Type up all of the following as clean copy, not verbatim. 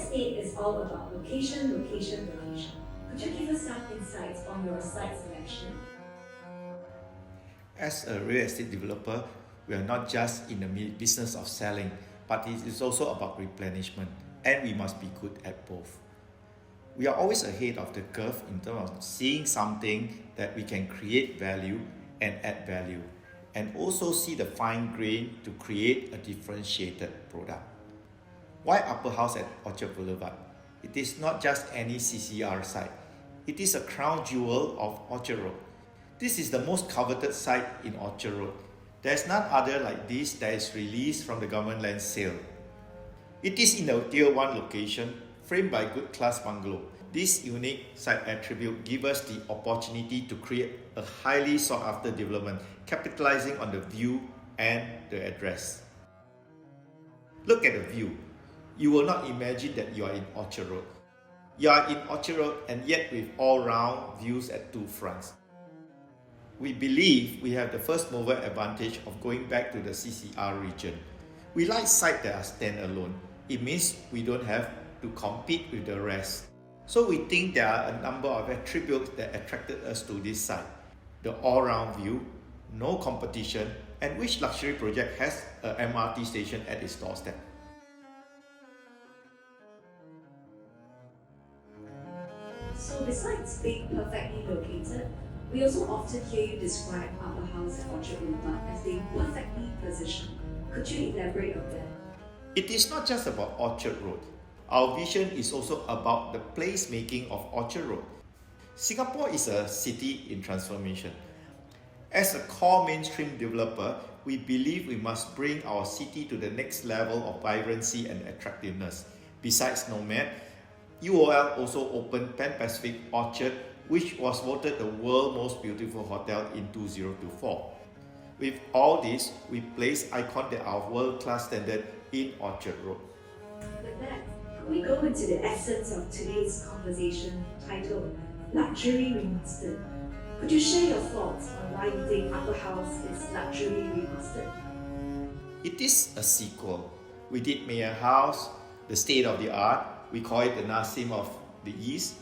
estate is all about location, location, location. Could you give us some insights on your site selection? As a real estate developer, we are not just in the business of selling, but it is also about replenishment, and we must be good at both. We are always ahead of the curve in terms of seeing something that we can create value and add value, and also see the fine grain to create a differentiated product. Why Upper House at Orchard Boulevard? It is not just any CCR site. It is a crown jewel of Orchard Road. This is the most coveted site in Orchard Road. There is none other like this that is released from the government land sale. It is in a Tier 1 location, framed by good class bungalow. This unique site attribute gives us the opportunity to create a highly sought after development, capitalizing on the view and the address. Look at the view. You will not imagine that you are in Orchard Road. You are in Orchard Road and yet with all-round views at two fronts. We believe we have the first mover advantage of going back to the CCR region. We like sites that are standalone. It means we don't have to compete with the rest. So we think there are a number of attributes that attracted us to this site. The all-round view, no competition, and which luxury project has a MRT station at its doorstep. So besides being perfectly located, we also often hear you describe Upper House at Orchard Boulevard as being perfectly positioned. Could you elaborate on that? It is not just about Orchard Road. Our vision is also about the placemaking of Orchard Road. Singapore is a city in transformation. As a core mainstream developer, we believe we must bring our city to the next level of vibrancy and attractiveness. Besides Nomad, UOL also opened Pan Pacific Orchard, which was voted the world's most beautiful hotel in 2024. With all this, we place icons that are world-class standard in Orchard Road. With that, could we go into the essence of today's conversation titled Luxury Remastered? Could you share your thoughts on why you think Upper House is luxury remastered? It is a sequel. We did Mayor House, the state of the art. We call it the Nassim of the East.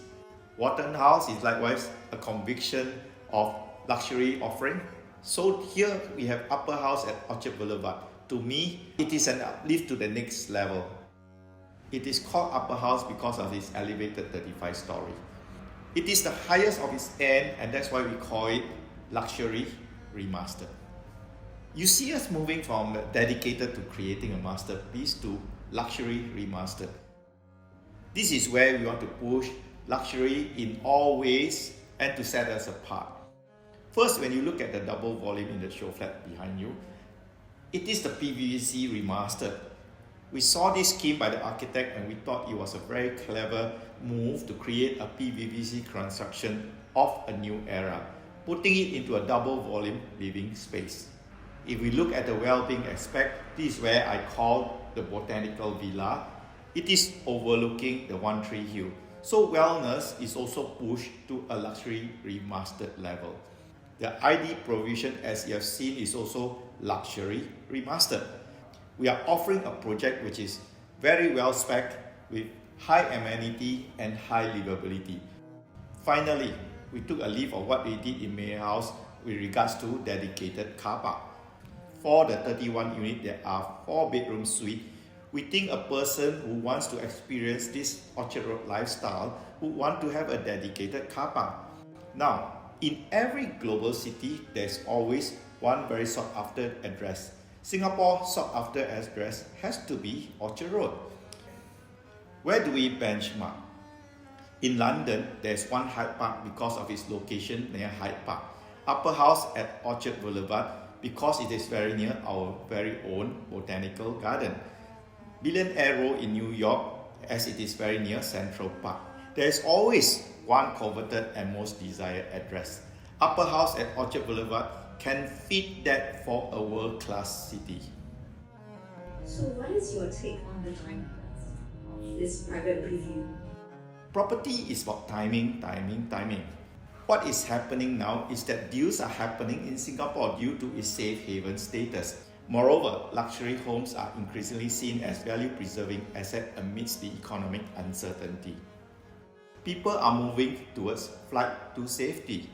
Wharton House is likewise a conviction of luxury offering. So here we have Upper House at Orchard Boulevard. To me, it is an uplift to the next level. It is called Upper House because of its elevated 35-story. It is the highest of its end, and that's why we call it luxury remastered. You see us moving from dedicated to creating a masterpiece to luxury remastered. This is where we want to push luxury in all ways and to set us apart. First, when you look at the double volume in the show flat behind you, it is the PVC remastered. We saw this scheme by the architect and we thought it was a very clever move to create a PVC construction of a new era, putting it into a double volume living space. If we look at the well-being aspect, this is where I call the Botanical Villa. It is overlooking the One Tree Hill. So wellness is also pushed to a luxury remastered level. The ID provision, as you have seen, is also luxury remastered. We are offering a project which is very well spec'd with high amenity and high livability. Finally, we took a leaf of what we did in Mayor House with regards to dedicated car park. For the 31 unit, there are 4-bedroom suites. We think a person who wants to experience this Orchard Road lifestyle would want to have a dedicated car park. Now, in every global city, there's always one very sought after address. Singapore sought after address has to be Orchard Road. Where do we benchmark? In London, there's one Hyde Park because of its location near Hyde Park. Upper House at Orchard Boulevard because it is very near our very own botanical garden. Billionaire Row in New York as it is very near Central Park. There is always one coveted and most desired address. Upper House at Orchard Boulevard can fit that for a world-class city. So what is your take on the timelines of this private preview? Property is about timing. What is happening now is that deals are happening in Singapore due to its safe haven status. Moreover, luxury homes are increasingly seen as value-preserving assets amidst the economic uncertainty. People are moving towards flight to safety.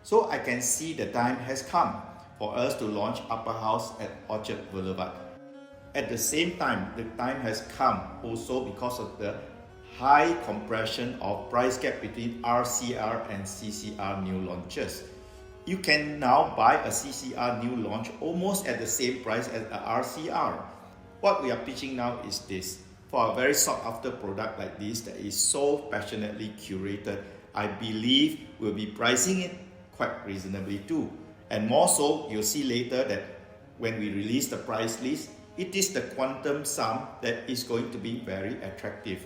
So I can see the time has come for us to launch Upper House at Orchard Boulevard. At the same time, the time has come also because of the high compression of price gap between RCR and CCR new launches. You can now buy a CCR new launch almost at the same price as a RCR. What we are pitching now is this. For a very sought after product like this that is so passionately curated, I believe we'll be pricing it quite reasonably too. And more so, you'll see later that when we release the price list, it is the quantum sum that is going to be very attractive.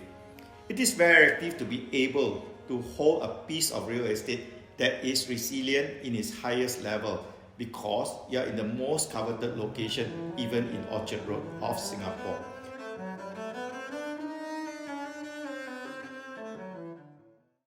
It is very attractive to be able to hold a piece of real estate that is resilient in its highest level because you are in the most coveted location, even in Orchard Road of Singapore.